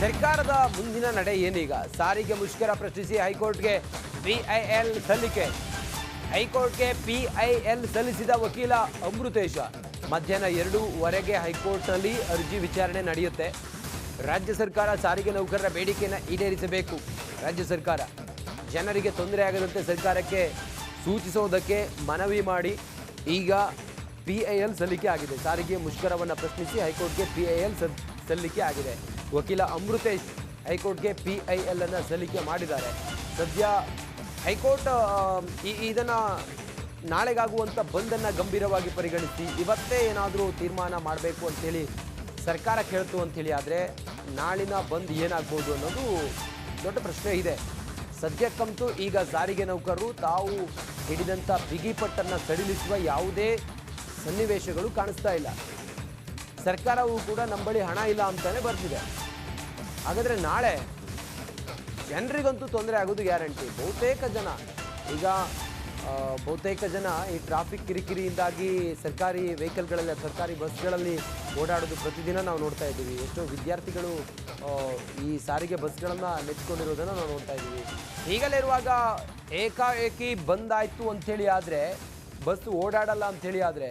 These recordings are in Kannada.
ಸರ್ಕಾರದ ಮುಂದಿನ ನಡೆ ಏನೀಗ? ಸಾರಿಗೆ ಮುಷ್ಕರ ಪ್ರಶ್ನಿಸಿ ಹೈಕೋರ್ಟ್ಗೆ ಪಿಐಎಲ್ ಸಲ್ಲಿಕೆ. ಹೈಕೋರ್ಟ್ಗೆ ಪಿಐಎಲ್ ಸಲ್ಲಿಸಿದ ವಕೀಲ ಅಮೃತೇಶ ಮಧ್ಯಾಹ್ನ 2:15 ಹೈಕೋರ್ಟ್ನಲ್ಲಿ ಅರ್ಜಿ ವಿಚಾರಣೆ ನಡೆಯುತ್ತೆ. ರಾಜ್ಯ ಸರ್ಕಾರ ಸಾರಿಗೆ ನೌಕರರ ಬೇಡಿಕೆಯನ್ನು ಈಡೇರಿಸಬೇಕು. ರಾಜ್ಯ ಸರ್ಕಾರ ಜನರಿಗೆ ತೊಂದರೆ ಆಗದಂತೆ ಸರ್ಕಾರಕ್ಕೆ ಸೂಚಿಸೋದಕ್ಕೆ ಮನವಿ ಮಾಡಿ ಈಗ ಪಿಐಎಲ್ ಸಲ್ಲಿಕೆ ಆಗಿದೆ. ಸಾರಿಗೆ ಮುಷ್ಕರವನ್ನು ಪ್ರಶ್ನಿಸಿ ಹೈಕೋರ್ಟ್ಗೆ ಪಿಐಎಲ್ ಸಲ್ಲಿಕೆ ಆಗಿದೆ. ವಕೀಲ ಅಮೃತೇಶ್ ಹೈಕೋರ್ಟ್ಗೆ ಪಿಐಎಲ್ ಅನ್ನು ಸಲ್ಲಿಕೆ ಮಾಡಿದ್ದಾರೆ. ಸದ್ಯ ಹೈಕೋರ್ಟ್ ಇದನ್ನು ನಾಳೆಗಾಗುವಂಥ ಬಂದನ್ನು ಗಂಭೀರವಾಗಿ ಪರಿಗಣಿಸಿ ಇವತ್ತೇ ಏನಾದರೂ ತೀರ್ಮಾನ ಮಾಡಬೇಕು ಅಂಥೇಳಿ ಸರ್ಕಾರ ಕೇಳ್ತು ಅಂಥೇಳಿ ಆದರೆ ನಾಳಿನ ಬಂದ್ ಏನಾಗ್ಬೋದು ಅನ್ನೋದು ದೊಡ್ಡ ಪ್ರಶ್ನೆ ಇದೆ. ಸದ್ಯಕ್ಕಂತೂ ಈಗ ಸಾರಿಗೆ ನೌಕರರು ತಾವು ಹಿಡಿದಂಥ ಬಿಗಿಪಟ್ಟನ್ನು ಸಡಿಲಿಸುವ ಯಾವುದೇ ಸನ್ನಿವೇಶಗಳು ಕಾಣಿಸ್ತಾ ಇಲ್ಲ. ಸರ್ಕಾರವು ಕೂಡ ನಮ್ಮ ಬಳಿ ಹಣ ಇಲ್ಲ ಅಂತಾನೆ ಬರ್ತಿದೆ. ಹಾಗಾದರೆ ನಾಳೆ ಜನರಿಗಂತೂ ತೊಂದರೆ ಆಗೋದು ಗ್ಯಾರಂಟಿ. ಬಹುತೇಕ ಜನ ಈ ಟ್ರಾಫಿಕ್ ಕಿರಿಕಿರಿಯಿಂದಾಗಿ ಸರ್ಕಾರಿ ವೆಹಿಕಲ್ಗಳಲ್ಲಿ ಸರ್ಕಾರಿ ಬಸ್ಗಳಲ್ಲಿ ಓಡಾಡೋದು ಪ್ರತಿದಿನ ನಾವು ನೋಡ್ತಾ ಇದ್ದೀವಿ. ಎಷ್ಟೋ ವಿದ್ಯಾರ್ಥಿಗಳು ಈ ಸಾರಿಗೆ ಬಸ್ಗಳನ್ನು ನೆಚ್ಕೊಂಡಿರೋದನ್ನು ನಾವು ನೋಡ್ತಾ ಇದ್ದೀವಿ. ಹೀಗಲ್ಲಿರುವಾಗ ಏಕಾಏಕಿ ಬಂದಾಯಿತು ಅಂಥೇಳಿ ಆದರೆ ಬಸ್ ಓಡಾಡಲ್ಲ ಅಂಥೇಳಿ ಆದರೆ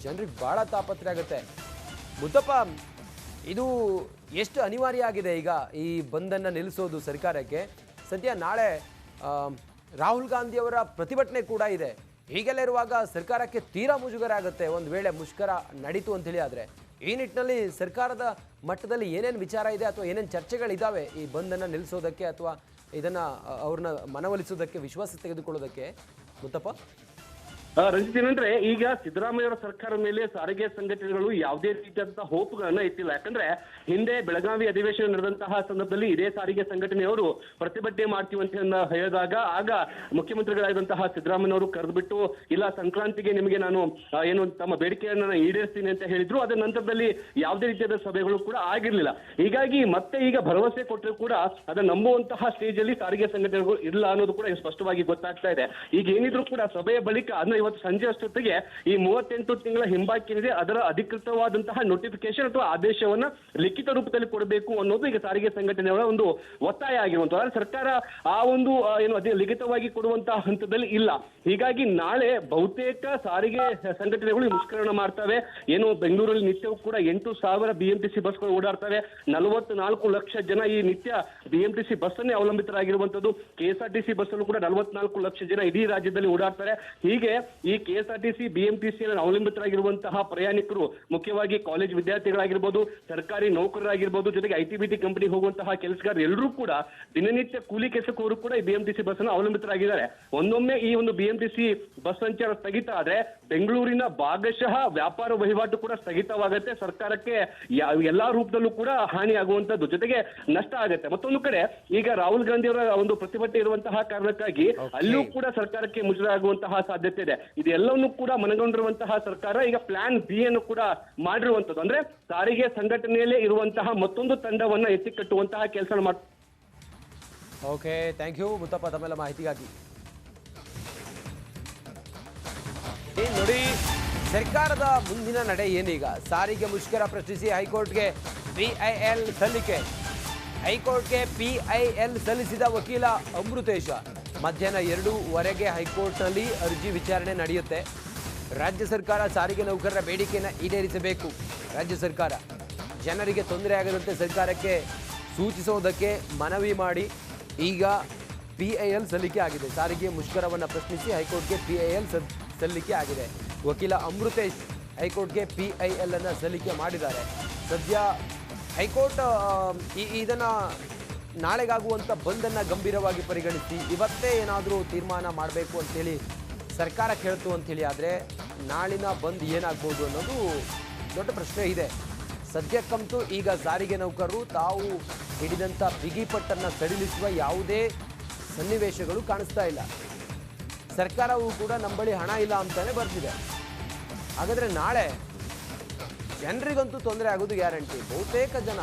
ಜನರಿಗೆ ಭಾಳ ತಾಪತ್ರೆ ಆಗುತ್ತೆ. ಮುತ್ತಪ್ಪ, ಇದು ಎಷ್ಟು ಅನಿವಾರ್ಯ ಆಗಿದೆ ಈಗ ಈ ಬಂದನ್ನು ನಿಲ್ಲಿಸೋದು ಸರ್ಕಾರಕ್ಕೆ? ಸದ್ಯ ನಾಳೆ ರಾಹುಲ್ ಗಾಂಧಿಯವರ ಪ್ರತಿಭಟನೆ ಕೂಡ ಇದೆ. ಹೀಗೆಲ್ಲ ಇರುವಾಗ ಸರ್ಕಾರಕ್ಕೆ ತೀರಾ ಮುಜುಗರ ಆಗುತ್ತೆ ಒಂದು ವೇಳೆ ಮುಷ್ಕರ ನಡೀತು ಅಂತೇಳಿ ಆದರೆ. ಈ ನಿಟ್ಟಿನಲ್ಲಿ ಸರ್ಕಾರದ ಮಟ್ಟದಲ್ಲಿ ಏನೇನು ವಿಚಾರ ಇದೆ ಅಥವಾ ಏನೇನು ಚರ್ಚೆಗಳಿದ್ದಾವೆ ಈ ಬಂದನ್ನು ನಿಲ್ಲಿಸೋದಕ್ಕೆ ಅಥವಾ ಇದನ್ನು ಅವ್ರನ್ನ ಮನವೊಲಿಸೋದಕ್ಕೆ, ವಿಶ್ವಾಸ ತೆಗೆದುಕೊಳ್ಳೋದಕ್ಕೆ ಮುತ್ತಪ್ಪ? ರಂಜಿತ್, ಏನಂದ್ರೆ ಈಗ ಸಿದ್ದರಾಮಯ್ಯ ಅವರ ಸರ್ಕಾರ ಮೇಲೆ ಸಾರಿಗೆ ಸಂಘಟನೆಗಳು ಯಾವುದೇ ರೀತಿಯಾದಂತಹ ಹೋಪ್ಗಳನ್ನ ಇಟ್ಟಿಲ್ಲ. ಯಾಕಂದ್ರೆ ಹಿಂದೆ ಬೆಳಗಾವಿ ಅಧಿವೇಶನ ನಡೆದಂತಹ ಸಂದರ್ಭದಲ್ಲಿ ಇದೇ ಸಾರಿಗೆ ಸಂಘಟನೆಯವರು ಪ್ರತಿಭಟನೆ ಮಾಡ್ತೀವಿ ಅಂತ ಹೇಳಿದಾಗ ಆಗ ಮುಖ್ಯಮಂತ್ರಿಗಳಾದಂತಹ ಸಿದ್ದರಾಮಯ್ಯವರು ಕರೆದುಬಿಟ್ಟು ಇಲ್ಲ, ಸಂಕ್ರಾಂತಿಗೆ ನಿಮಗೆ ನಾನು ಏನು ತಮ್ಮ ಬೇಡಿಕೆಯನ್ನು ಈಡೇರಿಸ್ತೀನಿ ಅಂತ ಹೇಳಿದ್ರು. ಅದರ ನಂತರದಲ್ಲಿ ಯಾವುದೇ ರೀತಿಯಾದ ಸಭೆಗಳು ಕೂಡ ಆಗಿರ್ಲಿಲ್ಲ. ಹೀಗಾಗಿ ಮತ್ತೆ ಈಗ ಭರವಸೆ ಕೊಟ್ಟರು ಕೂಡ ಅದನ್ನ ನಂಬುವಂತಹ ಸ್ಟೇಜ್ ಅಲ್ಲಿ ಸಾರಿಗೆ ಸಂಘಟನೆಗಳು ಇಲ್ಲ ಅನ್ನೋದು ಕೂಡ ಸ್ಪಷ್ಟವಾಗಿ ಗೊತ್ತಾಗ್ತಾ ಇದೆ. ಈಗ ಏನಿದ್ರು ಕೂಡ ಸಭೆಯ ಬಳಿಕ ಅಂದ್ರೆ ಇವತ್ತು ಸಂಜೆ ಅಷ್ಟೊತ್ತಿಗೆ ಈ 38 ತಿಂಗಳ ಹಿಂಬಾಕಿ ಏನಿದೆ ಅದರ ಅಧಿಕೃತವಾದಂತಹ ನೋಟಿಫಿಕೇಶನ್ ಅಥವಾ ಆದೇಶವನ್ನ ಲಿಖಿತ ರೂಪದಲ್ಲಿ ಕೊಡಬೇಕು ಅನ್ನೋದು ಈಗ ಸಾರಿಗೆ ಸಂಘಟನೆಗಳ ಒಂದು ಒತ್ತಾಯ ಆಗಿರುವಂತಹ. ಸರ್ಕಾರ ಆ ಒಂದು ಏನು ಅದೇ ಲಿಖಿತವಾಗಿ ಕೊಡುವಂತಹ ಹಂತದಲ್ಲಿ ಇಲ್ಲ. ಹೀಗಾಗಿ ನಾಳೆ ಬಹುತೇಕ ಸಾರಿಗೆ ಸಂಘಟನೆಗಳು ಮುಷ್ಕರಣ ಮಾಡ್ತವೆ. ಏನು ಬೆಂಗಳೂರಲ್ಲಿ ನಿತ್ಯವೂ ಕೂಡ 8,000 ಬಿಎಂಟಿಸಿ ಬಸ್ಗಳು ಓಡಾಡ್ತವೆ. 44 ಲಕ್ಷ ಜನ ಈ ನಿತ್ಯ ಬಿಎಂಟಿಸಿ ಬಸ್ ಅನ್ನೇ ಅವಲಂಬಿತರಾಗಿರುವಂತದ್ದು. ಕೆಎಸ್ಆರ್ಟಿಸಿ ಬಸ್ ಅಲ್ಲೂ ಕೂಡ 44 ಲಕ್ಷ ಜನ ಇಡೀ ರಾಜ್ಯದಲ್ಲಿ ಓಡಾಡ್ತಾರೆ. ಹೀಗೆ ಈ ಕೆಎಸ್ಆರ್ಟಿಸಿ ಬಿಎಂಟಿಸಿ ಅವಲಂಬಿತರಾಗಿರುವಂತಹ ಪ್ರಯಾಣಿಕರು ಮುಖ್ಯವಾಗಿ ಕಾಲೇಜ್ ವಿದ್ಯಾರ್ಥಿಗಳಾಗಿರ್ಬೋದು, ಸರ್ಕಾರಿ ನೌಕರರಾಗಿರ್ಬೋದು, ಜೊತೆಗೆ ಐಟಿ ಕಂಪನಿ ಹೋಗುವಂತಹ ಕೆಲಸಗಾರರು ಎಲ್ಲರೂ ಕೂಡ ದಿನನಿತ್ಯ ಕೂಲಿ ಕೆಲಸಕ್ಕವರು ಕೂಡ ಈ ಬಿಎಂಟಿಸಿ ಬಸ್ ಅನ್ನು ಅವಲಂಬಿತರಾಗಿದ್ದಾರೆ. ಒಂದೊಮ್ಮೆ ಈ ಒಂದು ಬಿಎಂಟಿಸಿ ಬಸ್ ಸಂಚಾರ ಸ್ಥಗಿತ ಆದ್ರೆ ಬೆಂಗಳೂರಿನ ಭಾಗಶಃ ವ್ಯಾಪಾರ ವಹಿವಾಟು ಕೂಡ ಸ್ಥಗಿತವಾಗುತ್ತೆ. ಸರ್ಕಾರಕ್ಕೆ ಎಲ್ಲಾ ರೂಪದಲ್ಲೂ ಕೂಡ ಹಾನಿ ಆಗುವಂತದ್ದು, ಜೊತೆಗೆ ನಷ್ಟ ಆಗುತ್ತೆ. ಮತ್ತೊಂದು ಕಡೆ ಈಗ ರಾಹುಲ್ ಗಾಂಧಿ ಅವರ ಒಂದು ಪ್ರತಿಭಟನೆ ಇರುವಂತಹ ಕಾರಣಕ್ಕಾಗಿ ಅಲ್ಲೂ ಕೂಡ ಸರ್ಕಾರಕ್ಕೆ ಮುಜುಗರ ಆಗುವಂತಹ ಸಾಧ್ಯತೆ ಇದೆ. ಇದೆಲ್ಲವನ್ನೂ ಕೂಡ ಮನಗೊಂಡಿರುವಂತಹ ಸರ್ಕಾರ ಈಗ ಪ್ಲಾನ್ ಬಿ ಅನ್ನು ಕೂಡ ಮಾಡಿರುವಂತದ್ದು. ಅಂದ್ರೆ ಸಾರಿಗೆ ಸಂಘಟನೆಯಲ್ಲೇ ಇರುವಂತಹ ಮತ್ತೊಂದು ತಂಡವನ್ನ ಎತ್ತಿ ಕಟ್ಟುವಂತಹ ಕೆಲಸ ಮಾಡಿ. ಓಕೆ, ಥ್ಯಾಂಕ್ ಯು ಮುತ್ತಪ್ಪ ತಮ್ಮೆಲ್ಲ ಮಾಹಿತಿಗಾಗಿ. ನೋಡಿ, ಸರ್ಕಾರದ ಮುಂದಿನ ನಡೆ ಏನೀಗ? ಸಾರಿಗೆ ಮುಷ್ಕರ ಪ್ರಶ್ನಿಸಿ ಹೈಕೋರ್ಟ್ಗೆ ಪಿಐಎಲ್ ಸಲ್ಲಿಕೆ. ಹೈಕೋರ್ಟ್ಗೆ ಪಿಐಎಲ್ ಸಲ್ಲಿಸಿದ ವಕೀಲ ಅಮೃತೇಶ ಮಧ್ಯಾಹ್ನ 2:15 ಹೈಕೋರ್ಟ್ನಲ್ಲಿ ಅರ್ಜಿ ವಿಚಾರಣೆ ನಡೆಯುತ್ತೆ. ರಾಜ್ಯ ಸರ್ಕಾರ ಸಾರಿಗೆ ನೌಕರರ ಬೇಡಿಕೆಯನ್ನು ಈಡೇರಿಸಬೇಕು. ರಾಜ್ಯ ಸರ್ಕಾರ ಜನರಿಗೆ ತೊಂದರೆ ಆಗದಂತೆ ಸರ್ಕಾರಕ್ಕೆ ಸೂಚಿಸೋದಕ್ಕೆ ಮನವಿ ಮಾಡಿ ಈಗ ಪಿಐಎಲ್ ಸಲ್ಲಿಕೆ ಆಗಿದೆ. ಸಾರಿಗೆ ಮುಷ್ಕರವನ್ನು ಪ್ರಶ್ನಿಸಿ ಹೈಕೋರ್ಟ್ಗೆ ಪಿಐಎಲ್ ಸಲ್ಲಿಕೆ ಆಗಿದೆ. ವಕೀಲ ಅಮೃತೇಶ್ ಹೈಕೋರ್ಟ್ಗೆ ಪಿಐಎಲ್ ಅನ್ನು ಸಲ್ಲಿಕೆ ಮಾಡಿದ್ದಾರೆ. ಸದ್ಯ ಹೈಕೋರ್ಟ್ ಇದನ್ನು ನಾಳೆಗಾಗುವಂಥ ಬಂದನ್ನು ಗಂಭೀರವಾಗಿ ಪರಿಗಣಿಸಿ ಇವತ್ತೇ ಏನಾದರೂ ತೀರ್ಮಾನ ಮಾಡಬೇಕು ಅಂಥೇಳಿ ಸರ್ಕಾರ ಕೇಳ್ತು ಅಂಥೇಳಿ ಆದರೆ ನಾಳಿನ ಬಂದ್ ಏನಾಗ್ಬೋದು ಅನ್ನೋದು ದೊಡ್ಡ ಪ್ರಶ್ನೆ ಇದೆ. ಸದ್ಯಕ್ಕಂತೂ ಈಗ ಸಾರಿಗೆ ನೌಕರರು ತಾವು ಹಿಡಿದಂಥ ಬಿಗಿಪಟ್ಟನ್ನು ಸಡಿಲಿಸುವ ಯಾವುದೇ ಸನ್ನಿವೇಶಗಳು ಕಾಣಿಸ್ತಾ ಇಲ್ಲ. ಸರ್ಕಾರವು ಕೂಡ ನಮ್ಮ ಬಳಿ ಹಣ ಇಲ್ಲ ಅಂತಾನೆ ಬರ್ತಿದೆ. ಹಾಗಾದರೆ ನಾಳೆ ಜನರಿಗಂತೂ ತೊಂದರೆ ಆಗೋದು ಗ್ಯಾರಂಟಿ. ಬಹುತೇಕ ಜನ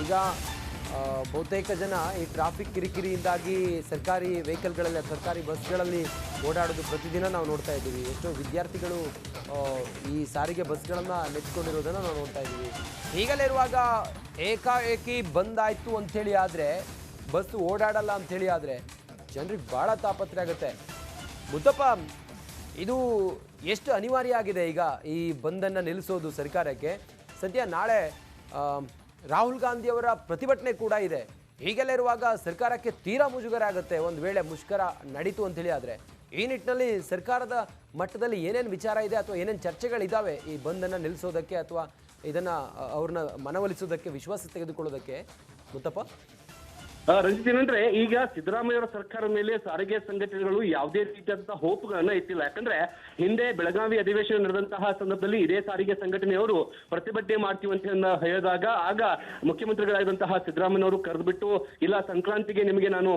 ಈಗ ಬಹುತೇಕ ಜನ ಈ ಟ್ರಾಫಿಕ್ ಕಿರಿಕಿರಿಯಿಂದಾಗಿ ಸರ್ಕಾರಿ ವೆಹಿಕಲ್ಗಳಲ್ಲಿ ಸರ್ಕಾರಿ ಬಸ್ಗಳಲ್ಲಿ ಓಡಾಡೋದು ಪ್ರತಿದಿನ ನಾವು ನೋಡ್ತಾ ಇದ್ದೀವಿ. ಎಷ್ಟೋ ವಿದ್ಯಾರ್ಥಿಗಳು ಈ ಸಾರಿಗೆ ಬಸ್ಗಳನ್ನು ನೆಚ್ಕೊಂಡಿರೋದನ್ನು ನಾವು ನೋಡ್ತಾ ಇದ್ದೀವಿ. ಹೀಗಲೇ ಇರುವಾಗ ಏಕಾಏಕಿ ಬಂದಾಯಿತು ಅಂಥೇಳಿ ಆದರೆ ಬಸ್ ಓಡಾಡಲ್ಲ ಅಂಥೇಳಿ ಆದರೆ ಜನರಿಗೆ ಭಾಳ ತಾಪತ್ರೆ ಆಗುತ್ತೆ. ಮುತ್ತಪ್ಪ, ಇದು ಎಷ್ಟು ಅನಿವಾರ್ಯ ಆಗಿದೆ ಈಗ ಈ ಬಂದನ್ನು ನಿಲ್ಲಿಸೋದು ಸರ್ಕಾರಕ್ಕೆ? ಸದ್ಯ ನಾಳೆ ರಾಹುಲ್ ಗಾಂಧಿಯವರ ಪ್ರತಿಭಟನೆ ಕೂಡ ಇದೆ. ಹೀಗೆಲ್ಲ ಇರುವಾಗ ಸರ್ಕಾರಕ್ಕೆ ತೀರಾ ಮುಜುಗರ ಆಗುತ್ತೆ ಒಂದು ವೇಳೆ ಮುಷ್ಕರ ನಡೀತು ಅಂತೇಳಿ ಆದರೆ. ಈ ನಿಟ್ಟಿನಲ್ಲಿ ಸರ್ಕಾರದ ಮಟ್ಟದಲ್ಲಿ ಏನೇನು ವಿಚಾರ ಇದೆ ಅಥವಾ ಏನೇನು ಚರ್ಚೆಗಳಿದ್ದಾವೆ ಈ ಬಂದನ್ನು ನಿಲ್ಲಿಸೋದಕ್ಕೆ ಅಥವಾ ಇದನ್ನು ಅವ್ರನ್ನ ಮನವೊಲಿಸೋದಕ್ಕೆ, ವಿಶ್ವಾಸ ತೆಗೆದುಕೊಳ್ಳೋದಕ್ಕೆ ಮುತ್ತಪ್ಪ? ರಂಜಿತ್, ಏನಂದ್ರೆ ಈಗ ಸಿದ್ದರಾಮಯ್ಯವರ ಸರ್ಕಾರ ಮೇಲೆ ಸಾರಿಗೆ ಸಂಘಟನೆಗಳು ಯಾವುದೇ ರೀತಿಯಾದಂತಹ ಹೋಪ್ಗಳನ್ನ ಇಟ್ಟಿಲ್ಲ. ಯಾಕಂದ್ರೆ ಹಿಂದೆ ಬೆಳಗಾವಿ ಅಧಿವೇಶನ ನಡೆದಂತಹ ಸಂದರ್ಭದಲ್ಲಿ ಇದೇ ಸಾರಿಗೆ ಸಂಘಟನೆಯವರು ಪ್ರತಿಭಟನೆ ಮಾಡ್ತೀವಿ ಅಂತ ಹೇಳಿದಾಗ ಆಗ ಮುಖ್ಯಮಂತ್ರಿಗಳಾದಂತಹ ಸಿದ್ದರಾಮಯ್ಯವರು ಕರೆದುಬಿಟ್ಟು ಇಲ್ಲ ಸಂಕ್ರಾಂತಿಗೆ ನಿಮಗೆ ನಾನು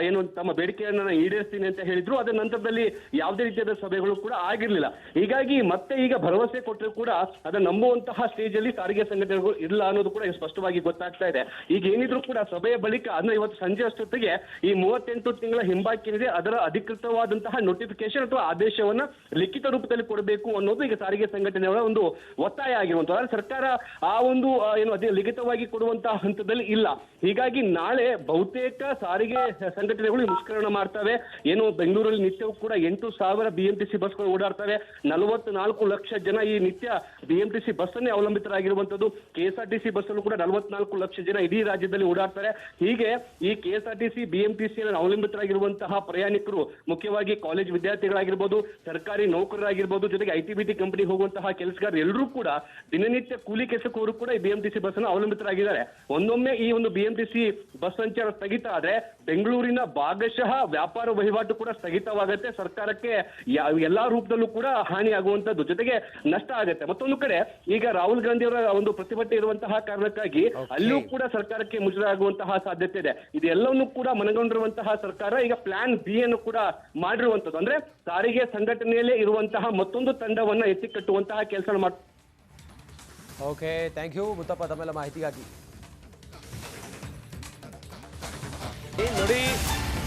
ಏನು ತಮ್ಮ ಬೇಡಿಕೆಯನ್ನ ಈಡೇರಿಸ್ತೀನಿ ಅಂತ ಹೇಳಿದ್ರು. ಅದರ ನಂತರದಲ್ಲಿ ಯಾವುದೇ ರೀತಿಯಾದ ಸಭೆಗಳು ಕೂಡ ಆಗಿರ್ಲಿಲ್ಲ. ಹೀಗಾಗಿ ಮತ್ತೆ ಈಗ ಭರವಸೆ ಕೊಟ್ಟರು ಕೂಡ ಅದನ್ನ ನಂಬುವಂತಹ ಸ್ಟೇಜ್ ಅಲ್ಲಿ ಸಾರಿಗೆ ಸಂಘಟನೆಗಳು ಇಲ್ಲ ಅನ್ನೋದು ಕೂಡ ಸ್ಪಷ್ಟವಾಗಿ ಗೊತ್ತಾಗ್ತಾ ಇದೆ. ಈಗ ಏನಿದ್ರು ಕೂಡ ಸಭೆಯ ಬಳಿಕ ಅದನ್ನ ಇವತ್ತು ಸಂಜೆ ಅಷ್ಟೊತ್ತಿಗೆ ಈ 38 ತಿಂಗಳ ಹಿಂಬಾಕಿ ಏನಿದೆ ಅದರ ಅಧಿಕೃತವಾದಂತಹ ನೋಟಿಫಿಕೇಶನ್ ಅಥವಾ ಆದೇಶವನ್ನ ಲಿಖಿತ ರೂಪದಲ್ಲಿ ಕೊಡಬೇಕು ಅನ್ನೋದು ಈಗ ಸಾರಿಗೆ ಸಂಘಟನೆಗಳ ಒಂದು ಒತ್ತಾಯ ಆಗಿರುವಂತಹ. ಆದರೆ ಸರ್ಕಾರ ಆ ಒಂದು ಏನು ಅದೇ ಲಿಖಿತವಾಗಿ ಕೊಡುವಂತಹ ಹಂತದಲ್ಲಿ ಇಲ್ಲ. ಹೀಗಾಗಿ ನಾಳೆ ಬಹುತೇಕ ಸಾರಿಗೆ ಸಂಘಟನೆಗಳು ಮುಷ್ಕರಣ ಮಾಡ್ತವೆ. ಏನು ಬೆಂಗಳೂರಲ್ಲಿ ನಿತ್ಯವೂ ಕೂಡ 8,000 BMTC ಬಸ್ಗಳು ಓಡಾಡ್ತವೆ. 44 ಲಕ್ಷ ಜನ ಈ ನಿತ್ಯ BMTC ಬಸ್ ಅನ್ನೇ ಅವಲಂಬಿತರಾಗಿರುವಂತದ್ದು. KSRTC ಬಸ್ ಅಲ್ಲೂ ಕೂಡ 44 ಲಕ್ಷ ಜನ ಇಡೀ ರಾಜ್ಯದಲ್ಲಿ ಓಡಾಡ್ತಾರೆ. ಹೀಗೆ ಈ KSRTC BMTC ಅವಲಂಬಿತರಾಗಿರುವಂತಹ ಪ್ರಯಾಣಿಕರು ಮುಖ್ಯವಾಗಿ ಕಾಲೇಜ್ ವಿದ್ಯಾರ್ಥಿಗಳಾಗಿರ್ಬೋದು, ಸರ್ಕಾರಿ ನೌಕರರಾಗಿರ್ಬೋದು, ಜೊತೆಗೆ IT-BT ಕಂಪನಿ ಹೋಗುವಂತಹ ಕೆಲಸಗಾರರು ಎಲ್ಲರೂ ಕೂಡ ದಿನನಿತ್ಯ ಕೂಲಿ ಕೆಲಸಕ್ಕವರು ಕೂಡ ಈ BMTC ಬಸ್ ಅನ್ನು ಅವಲಂಬಿತರಾಗಿದ್ದಾರೆ. ಒಂದೊಮ್ಮೆ ಈ ಒಂದು BMTC ಬಸ್ ಸಂಚಾರ ಸ್ಥಗಿತ ಆದ್ರೆ ಬೆಂಗಳೂರಿನ ಭಾಗಶಃ ವ್ಯಾಪಾರ ವಹಿವಾಟು ಕೂಡ ಸ್ಥಗಿತವಾಗುತ್ತೆ. ಸರ್ಕಾರಕ್ಕೆ ಎಲ್ಲಾ ರೂಪದಲ್ಲೂ ಕೂಡ ಹಾನಿಯಾಗುವಂತದ್ದು, ಜೊತೆಗೆ ನಷ್ಟ ಆಗುತ್ತೆ. ಮತ್ತೊಂದು ಕಡೆ ಈಗ ರಾಹುಲ್ ಗಾಂಧಿ ಅವರ ಒಂದು ಪ್ರತಿಭಟನೆ ಇರುವಂತಹ ಕಾರಣಕ್ಕಾಗಿ ಅಲ್ಲೂ ಕೂಡ ಸರ್ಕಾರಕ್ಕೆ ಮುಜುಗರ ಆಗುವಂತಹ ಸಾಧ್ಯತೆ ಇದೆ. ಇದೆಲ್ಲವನ್ನೂ ಕೂಡ ಮನಗೊಂಡಿರುವಂತಹ ಸರ್ಕಾರ ಈಗ ಪ್ಲಾನ್ ಬಿ ಅನ್ನು ಕೂಡ ಮಾಡಿರುವಂತದ್ದು. ಅಂದ್ರೆ ಸಾರಿಗೆ ಸಂಘಟನೆಯಲ್ಲೇ ಇರುವಂತಹ ಮತ್ತೊಂದು ತಂಡವನ್ನ ಎತ್ತಿ ಕಟ್ಟುವಂತಹ ಕೆಲಸ ಮಾಡ್ತಾರೆ. ಓಕೆ, ಥ್ಯಾಂಕ್ ಯು ಮುತ್ತಪ್ಪ ತಮ್ಮೆಲ್ಲ ಮಾಹಿತಿಗಾಗಿ. ನೋಡಿ,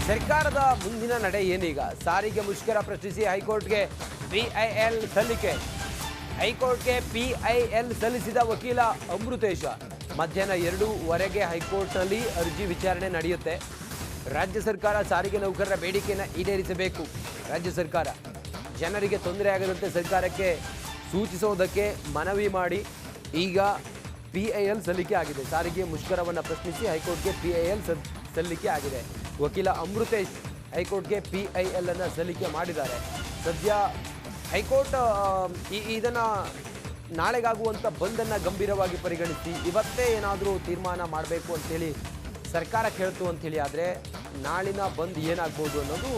ಸರ್ಕಾರದ ಮುಂದಿನ ನಡೆ ಏನೀಗ? ಸಾರಿಗೆ ಮುಷ್ಕರ ಪ್ರಶ್ನಿಸಿ ಹೈಕೋರ್ಟ್ಗೆ PIL ಸಲ್ಲಿಕೆ. ಹೈಕೋರ್ಟ್ಗೆ PIL ಸಲ್ಲಿಸಿದ ವಕೀಲ ಅಮೃತೇಶ ಮಧ್ಯಾಹ್ನ 2:15 ಹೈಕೋರ್ಟ್ನಲ್ಲಿ ಅರ್ಜಿ ವಿಚಾರಣೆ ನಡೆಯುತ್ತೆ. ರಾಜ್ಯ ಸರ್ಕಾರ ಸಾರಿಗೆ ನೌಕರರ ಬೇಡಿಕೆಯನ್ನು ಈಡೇರಿಸಬೇಕು. ರಾಜ್ಯ ಸರ್ಕಾರ ಜನರಿಗೆ ತೊಂದರೆ ಆಗದಂತೆ ಸರ್ಕಾರಕ್ಕೆ ಸೂಚಿಸೋದಕ್ಕೆ ಮನವಿ ಮಾಡಿ ಈಗ PIL ಸಲ್ಲಿಕೆ ಆಗಿದೆ. ಸಾರಿಗೆ ಮುಷ್ಕರವನ್ನು ಪ್ರಶ್ನಿಸಿ ಹೈಕೋರ್ಟ್ಗೆ PIL ಸಲ್ಲಿಕೆ ಆಗಿದೆ. ವಕೀಲ ಅಮೃತೇಶ್ ಹೈಕೋರ್ಟ್ಗೆ PIL ಅನ್ನು ಸಲ್ಲಿಕೆ ಮಾಡಿದ್ದಾರೆ. ಸದ್ಯ ಹೈಕೋರ್ಟ್ ಇದನ್ನು ನಾಳೆಗಾಗುವಂಥ ಬಂದನ್ನು ಗಂಭೀರವಾಗಿ ಪರಿಗಣಿಸಿ ಇವತ್ತೇ ಏನಾದರೂ ತೀರ್ಮಾನ ಮಾಡಬೇಕು ಅಂಥೇಳಿ ಸರ್ಕಾರ ಕೇಳ್ತು ಅಂಥೇಳಿ ಆದರೆ ನಾಳಿನ ಬಂದ್ ಏನಾಗ್ಬೋದು ಅನ್ನೋದು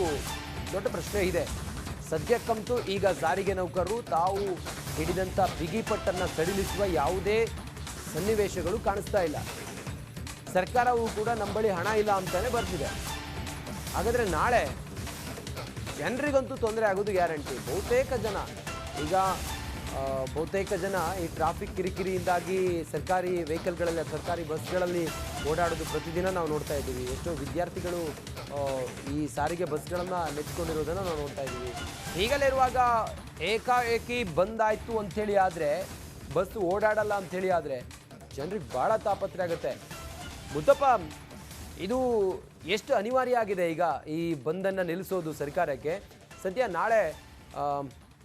ದೊಡ್ಡ ಪ್ರಶ್ನೆ ಇದೆ. ಸದ್ಯಕ್ಕಂತೂ ಈಗ ಸಾರಿಗೆ ನೌಕರರು ತಾವು ಹಿಡಿದಂಥ ಬಿಗಿಪಟ್ಟನ್ನು ಸಡಿಲಿಸುವ ಯಾವುದೇ ಸನ್ನಿವೇಶಗಳು ಕಾಣಿಸ್ತಾ ಇಲ್ಲ. ಸರ್ಕಾರವೂ ಕೂಡ ನಮ್ಮ ಬಳಿ ಹಣ ಇಲ್ಲ ಅಂತಲೇ ಬರ್ತಿದೆ. ಹಾಗಾದರೆ ನಾಳೆ ಜನರಿಗಂತೂ ತೊಂದರೆ ಆಗೋದು ಗ್ಯಾರಂಟಿ. ಬಹುತೇಕ ಜನ ಈ ಟ್ರಾಫಿಕ್ ಕಿರಿಕಿರಿಯಿಂದಾಗಿ ಸರ್ಕಾರಿ ವೆಹಿಕಲ್ಗಳಲ್ಲಿ ಸರ್ಕಾರಿ ಬಸ್ಗಳಲ್ಲಿ ಓಡಾಡೋದು ಪ್ರತಿದಿನ ನಾವು ನೋಡ್ತಾ ಇದ್ದೀವಿ. ಎಷ್ಟೋ ವಿದ್ಯಾರ್ಥಿಗಳು ಈ ಸಾರಿಗೆ ಬಸ್ಗಳನ್ನು ನೆಚ್ಕೊಂಡಿರೋದನ್ನು ನಾವು ನೋಡ್ತಾ ಇದ್ದೀವಿ. ಹೀಗಲೇ ಇರುವಾಗ ಏಕಾಏಕಿ ಬಂದಾಯಿತು ಅಂಥೇಳಿ ಆದರೆ ಬಸ್ ಓಡಾಡಲ್ಲ ಅಂಥೇಳಿ ಆದರೆ ಜನರಿಗೆ ಭಾಳ ತಾಪತ್ರೆ ಆಗುತ್ತೆ. ಮುತ್ತಪ್ಪ, ಇದು ಎಷ್ಟು ಅನಿವಾರ್ಯ ಆಗಿದೆ ಈಗ ಈ ಬಂದನ್ನು ನಿಲ್ಲಿಸೋದು ಸರ್ಕಾರಕ್ಕೆ? ಸದ್ಯ ನಾಳೆ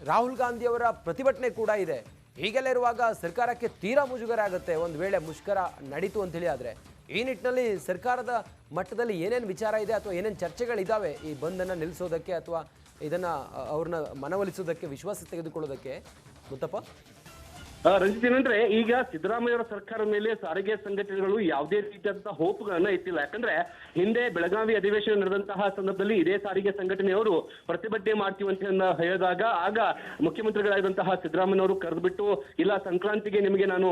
ರಾಹುಲ್ ಗಾಂಧಿಯವರ ಪ್ರತಿಭಟನೆ ಕೂಡ ಇದೆ. ಹೀಗೆಲ್ಲ ಇರುವಾಗ ಸರ್ಕಾರಕ್ಕೆ ತೀರಾ ಮುಜುಗರ ಆಗುತ್ತೆ ಒಂದು ವೇಳೆ ಮುಷ್ಕರ ನಡೀತು ಅಂಥೇಳಿ ಆದರೆ. ಈ ನಿಟ್ಟಿನಲ್ಲಿ ಸರ್ಕಾರದ ಮಟ್ಟದಲ್ಲಿ ಏನೇನು ವಿಚಾರ ಇದೆ ಅಥವಾ ಏನೇನು ಚರ್ಚೆಗಳಿದ್ದಾವೆ ಈ ಬಂದನ್ನು ನಿಲ್ಲಿಸೋದಕ್ಕೆ ಅಥವಾ ಇದನ್ನು ಅವ್ರನ್ನ ಮನವೊಲಿಸೋದಕ್ಕೆ, ವಿಶ್ವಾಸ ತೆಗೆದುಕೊಳ್ಳೋದಕ್ಕೆ ಮುತ್ತಪ್ಪ? ರಂಜಿತ್, ಏನಂದ್ರೆ ಈಗ ಸಿದ್ದರಾಮಯ್ಯವರ ಸರ್ಕಾರ ಮೇಲೆ ಸಾರಿಗೆ ಸಂಘಟನೆಗಳು ಯಾವುದೇ ರೀತಿಯಾದಂತಹ ಹೋಪ್ಗಳನ್ನ ಇಟ್ಟಿಲ್ಲ. ಯಾಕಂದ್ರೆ ಹಿಂದೆ ಬೆಳಗಾವಿ ಅಧಿವೇಶನ ನಡೆದಂತಹ ಸಂದರ್ಭದಲ್ಲಿ ಇದೇ ಸಾರಿಗೆ ಸಂಘಟನೆಯವರು ಪ್ರತಿಭಟನೆ ಮಾಡ್ತೀವಿ ಅಂತ ಹೇಳಿದಾಗ ಆಗ ಮುಖ್ಯಮಂತ್ರಿಗಳಾದಂತಹ ಸಿದ್ದರಾಮಯ್ಯವರು ಕರೆದುಬಿಟ್ಟು ಇಲ್ಲ ಸಂಕ್ರಾಂತಿಗೆ ನಿಮಗೆ ನಾನು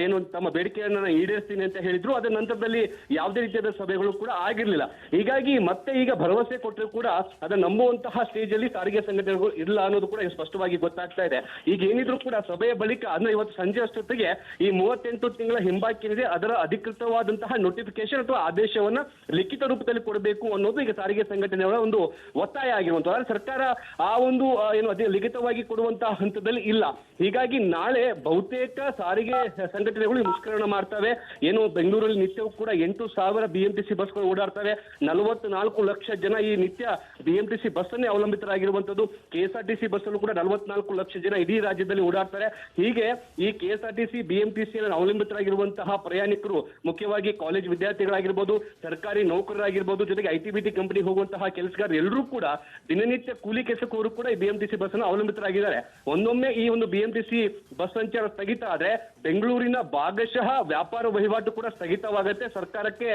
ಏನು ತಮ್ಮ ಬೇಡಿಕೆಯನ್ನ ಈಡೇರಿಸ್ತೀನಿ ಅಂತ ಹೇಳಿದ್ರು. ಅದರ ನಂತರದಲ್ಲಿ ಯಾವುದೇ ರೀತಿಯಾದ ಸಭೆಗಳು ಕೂಡ ಆಗಿರ್ಲಿಲ್ಲ. ಹೀಗಾಗಿ ಮತ್ತೆ ಈಗ ಭರವಸೆ ಕೊಟ್ಟರು ಕೂಡ ಅದನ್ನ ನಂಬುವಂತಹ ಸ್ಟೇಜ್ ಅಲ್ಲಿ ಸಾರಿಗೆ ಸಂಘಟನೆಗಳು ಇಲ್ಲ ಅನ್ನೋದು ಕೂಡ ಸ್ಪಷ್ಟವಾಗಿ ಗೊತ್ತಾಗ್ತಾ ಇದೆ. ಈಗ ಏನಿದ್ರು ಕೂಡ ಸಭೆಯ ಬಳಿಕ ಅದನ್ನ ಇವತ್ತು ಸಂಜೆ ಅಷ್ಟೊತ್ತಿಗೆ ಈ 38 ತಿಂಗಳ ಹಿಂಬಾಕಿ ಏನಿದೆ ಅದರ ಅಧಿಕೃತವಾದಂತಹ ನೋಟಿಫಿಕೇಶನ್ ಅಥವಾ ಆದೇಶವನ್ನ ಲಿಖಿತ ರೂಪದಲ್ಲಿ ಕೊಡಬೇಕು ಅನ್ನೋದು ಈಗ ಸಾರಿಗೆ ಸಂಘಟನೆಗಳ ಒಂದು ಒತ್ತಾಯ ಆಗಿರುವಂತದ್ದು. ಆದ್ರೆ ಸರ್ಕಾರ ಆ ಒಂದು ಏನು ಅದೇ ಲಿಖಿತವಾಗಿ ಕೊಡುವಂತಹ ಹಂತದಲ್ಲಿ ಇಲ್ಲ. ಹೀಗಾಗಿ ನಾಳೆ ಬಹುತೇಕ ಸಾರಿಗೆ ಸಂಘಟನೆಗಳು ಮುಷ್ಕರಣ ಮಾಡ್ತವೆ. ಏನು ಬೆಂಗಳೂರಲ್ಲಿ ನಿತ್ಯವೂ ಕೂಡ 8,000 BMTC ಬಸ್ಗಳು ಓಡಾಡ್ತವೆ. 44 ಲಕ್ಷ ಜನ ಈ ನಿತ್ಯ BMTC ಬಸ್ ಅನ್ನೇ ಅವಲಂಬಿತರಾಗಿರುವಂತದ್ದು. KSRTC ಬಸ್ ಅಲ್ಲೂ ಕೂಡ 44 ಲಕ್ಷ ಜನ ಇಡೀ ರಾಜ್ಯದಲ್ಲಿ ಓಡಾಡ್ತಾರೆ. ಹೀಗೆ ಈ KSRTC BMTC ಅವಲಂಬಿತರಾಗಿರುವಂತಹ ಪ್ರಯಾಣಿಕರು ಮುಖ್ಯವಾಗಿ ಕಾಲೇಜ್ ವಿದ್ಯಾರ್ಥಿಗಳಾಗಿರ್ಬೋದು, ಸರ್ಕಾರಿ ನೌಕರರಾಗಿರ್ಬೋದು, ಜೊತೆಗೆ IT-BT ಕಂಪನಿ ಹೋಗುವಂತಹ ಕೆಲಸಗಾರರು ಎಲ್ಲರೂ ಕೂಡ ದಿನನಿತ್ಯ ಕೂಲಿ ಕೆಲಸಕ್ಕವರು ಕೂಡ ಈ BMTC ಬಸ್ ಅನ್ನು ಅವಲಂಬಿತರಾಗಿದ್ದಾರೆ. ಒಂದೊಮ್ಮೆ ಈ ಒಂದು BMTC ಬಸ್ ಸಂಚಾರ ಸ್ಥಗಿತ ಆದ್ರೆ ಬೆಂಗಳೂರಿನ ಭಾಗಶಃ ವ್ಯಾಪಾರ ವಹಿವಾಟು ಕೂಡ ಸ್ಥಗಿತವಾಗುತ್ತೆ. ಸರ್ಕಾರಕ್ಕೆ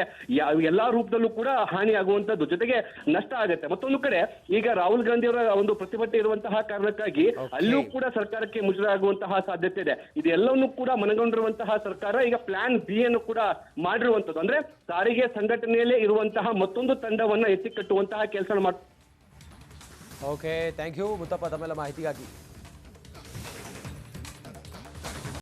ಎಲ್ಲಾ ರೂಪದಲ್ಲೂ ಕೂಡ ಹಾನಿ ಆಗುವಂತದ್ದು, ಜೊತೆಗೆ ನಷ್ಟ ಆಗುತ್ತೆ. ಮತ್ತೊಂದು ಕಡೆ ಈಗ ರಾಹುಲ್ ಗಾಂಧಿ ಅವರ ಒಂದು ಪ್ರತಿಭಟನೆ ಇರುವಂತಹ ಕಾರಣಕ್ಕಾಗಿ ಅಲ್ಲೂ ಕೂಡ ಸರ್ಕಾರಕ್ಕೆ ಮುಜುಗರ ಆಗುವಂತಹ ಸಾಧ್ಯತೆ ಇದೆ. ಇದೆಲ್ಲವನ್ನೂ ಕೂಡ ಮನಗೊಂಡಿರುವಂತಹ ಸರ್ಕಾರ ಈಗ ಪ್ಲಾನ್ ಬಿ ಅನ್ನು ಕೂಡ ಮಾಡಿರುವಂತದ್ದು. ಅಂದ್ರೆ ಸಾರಿಗೆ ಸಂಘಟನೆಯಲ್ಲೇ ಇರುವಂತಹ ಮತ್ತೊಂದು ತಂಡವನ್ನ ಎತ್ತಿ ಕಟ್ಟುವಂತಹ ಕೆಲಸ ಮಾಡ್ತಾರೆ. ಓಕೆ, ಥ್ಯಾಂಕ್ ಯು ಮುತ್ತಪ್ಪ ತಮ್ಮೆಲ್ಲ ಮಾಹಿತಿಗಾಗಿ.